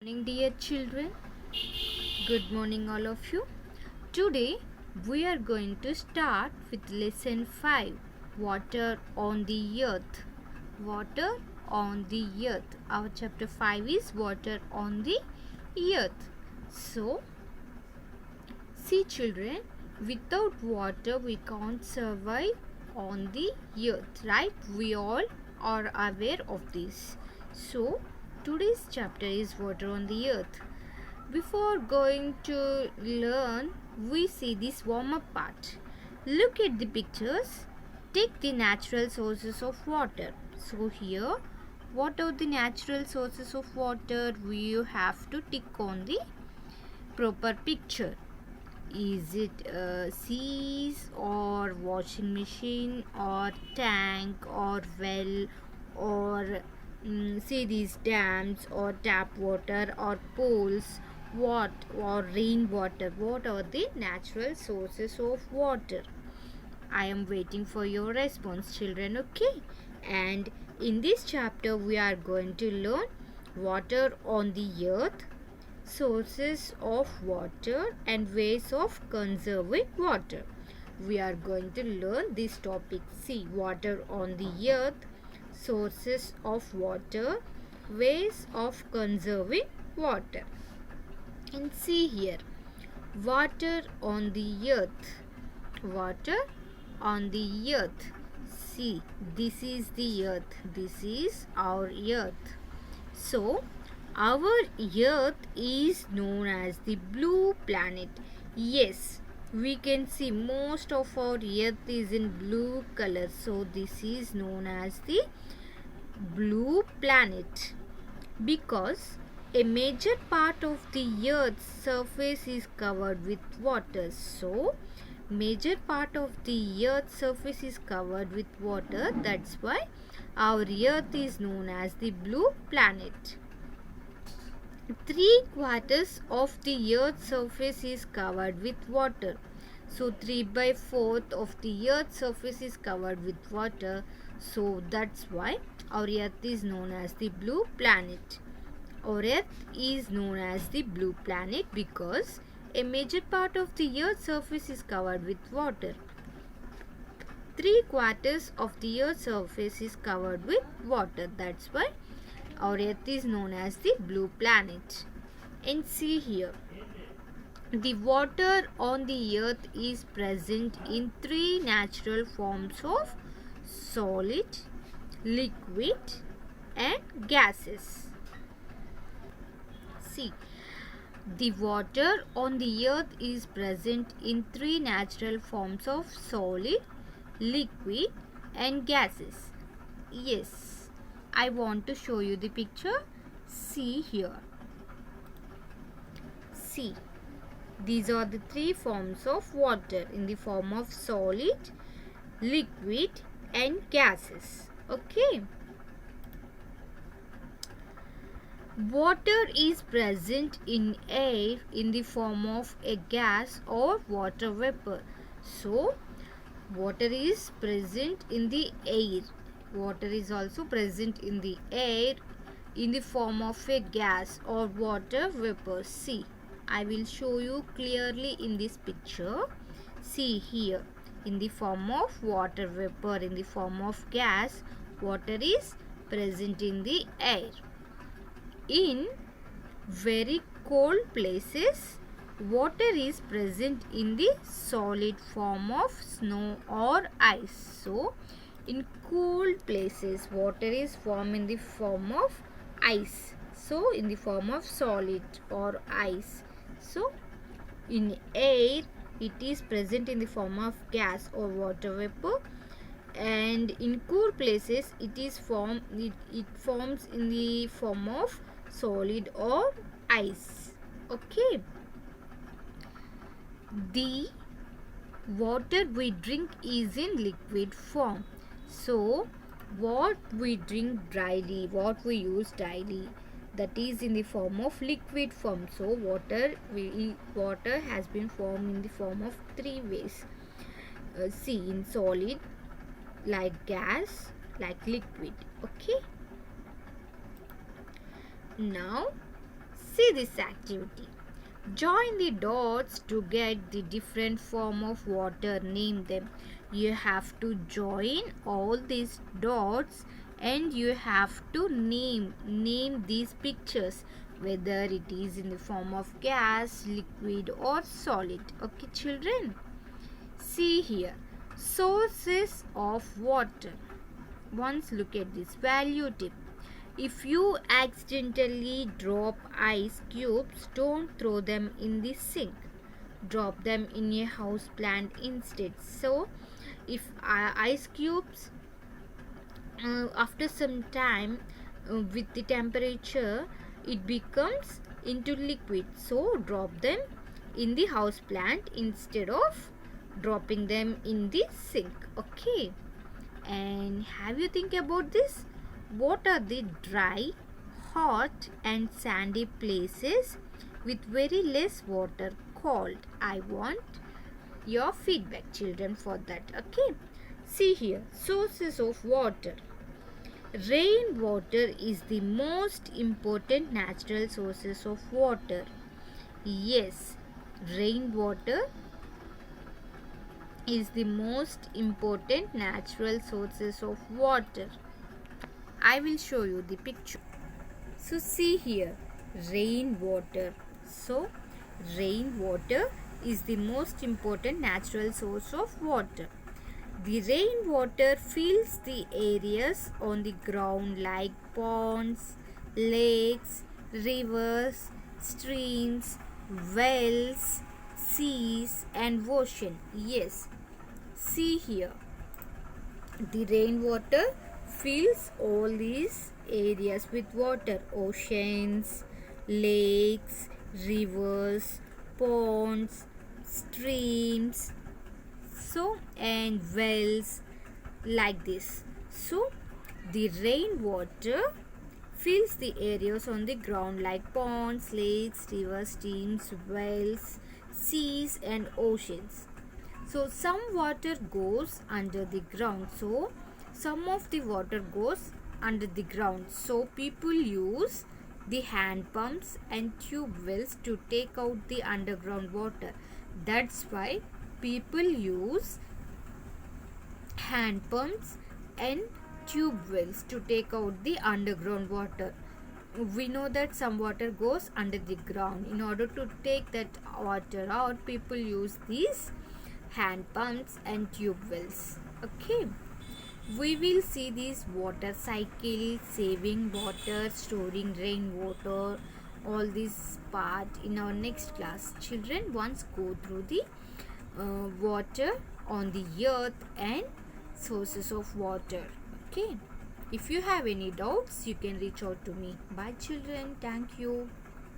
Morning, dear children. Good morning, all of you. Today we are going to start with lesson 5, Water on the Earth. Water on the Earth. Our chapter 5 is Water on the Earth. So, see children, without water we can't survive on the earth, right? We all are aware of this. So, today's chapter is Water on the Earth. Before going to learn, we see this warm-up part. Look at the pictures. Take the natural sources of water. So here, what are the natural sources of water? We have to tick on the proper picture. Is it seas or washing machine or tank or well or say these dams or tap water or pools, what or rainwater? What are the natural sources of water? I am waiting for your response, children. Okay, and in this chapter we are going to learn water on the earth, sources of water and ways of conserving water. We are going to learn this topic. See, water on the earth, sources of water, ways of conserving water. And see here, water on the earth. Water on the earth. See, this is the earth. This is our earth. So, our earth is known as the blue planet. Yes, we can see most of our earth is in blue color. So, this is known as the blue planet because a major part of the earth's surface is covered with water. So, major part of the earth's surface is covered with water. That's why our earth is known as the blue planet. 3/4 of the earth's surface is covered with water. So 3/4 of the earth's surface is covered with water. So that's why our earth is known as the blue planet. Our earth is known as the blue planet because a major part of the earth's surface is covered with water. 3/4 of the earth's surface is covered with water. That's why our earth is known as the blue planet. And see here, the water on the earth is present in 3 natural forms of solid, liquid and gases. See, the water on the earth is present in 3 natural forms of solid, liquid and gases. Yes, I want to show you the picture. See here. See, these are the 3 forms of water in the form of solid, liquid and gases. Okay. Water is present in air in the form of a gas or water vapor. So, water is present in the air. Water is also present in the air in the form of a gas or water vapor. See, I will show you clearly in this picture. See here, in the form of water vapor, in the form of gas, water is present in the air. In very cold places, water is present in the solid form of snow or ice. So, in cold places, water is formed in the form of ice. So, in the form of solid or ice. So, in air, it is present in the form of gas or water vapor. And in cool places, it forms in the form of solid or ice. Okay. The water we drink is in liquid form. So, what we drink daily, what we use daily, that is in the form of liquid form. So, water has been formed in the form of 3 ways. See, in solid, like gas, like liquid. Okay. Now, See this activity. Join the dots to get the different form of water. Name them. You have to join all these dots and you have to name these pictures, whether it is in the form of gas, liquid or solid. Okay, children? See here. Sources of water. Once look at this value tip. If you accidentally drop ice cubes, don't throw them in the sink. Drop them in a house plant instead. So, if ice cubes after some time with the temperature it becomes into liquid, so drop them in the house plant instead of dropping them in the sink. Okay, and have you think about this? What are the dry, hot and sandy places with very less water called? I want your feedback, children, for that. Okay, see here, sources of water. Rainwater is the most important natural sources of water. Yes, rainwater is the most important natural sources of water. I will show you the picture. So see here, rainwater. So rainwater is the most important natural source of water. The rainwater fills the areas on the ground like ponds, lakes, rivers, streams, wells, seas and ocean. Yes, see here. The rainwater fills all these areas with water. Oceans, lakes, rivers, ponds, streams, so and wells, like this. So the rainwater fills the areas on the ground like ponds, lakes, rivers, streams, wells, seas and oceans. So some water goes under the ground, so some of the water goes under the ground, so people use the hand pumps and tube wells to take out the underground water. That's why people use hand pumps and tube wells to take out the underground water. We know that some water goes under the ground. In order to take that water out, people use these hand pumps and tube wells. Okay, we will see this water cycle, saving water, storing rainwater, all this part in our next class. Children, once go through the water on the earth and sources of water. Okay, if you have any doubts you can reach out to me. Bye children, thank you.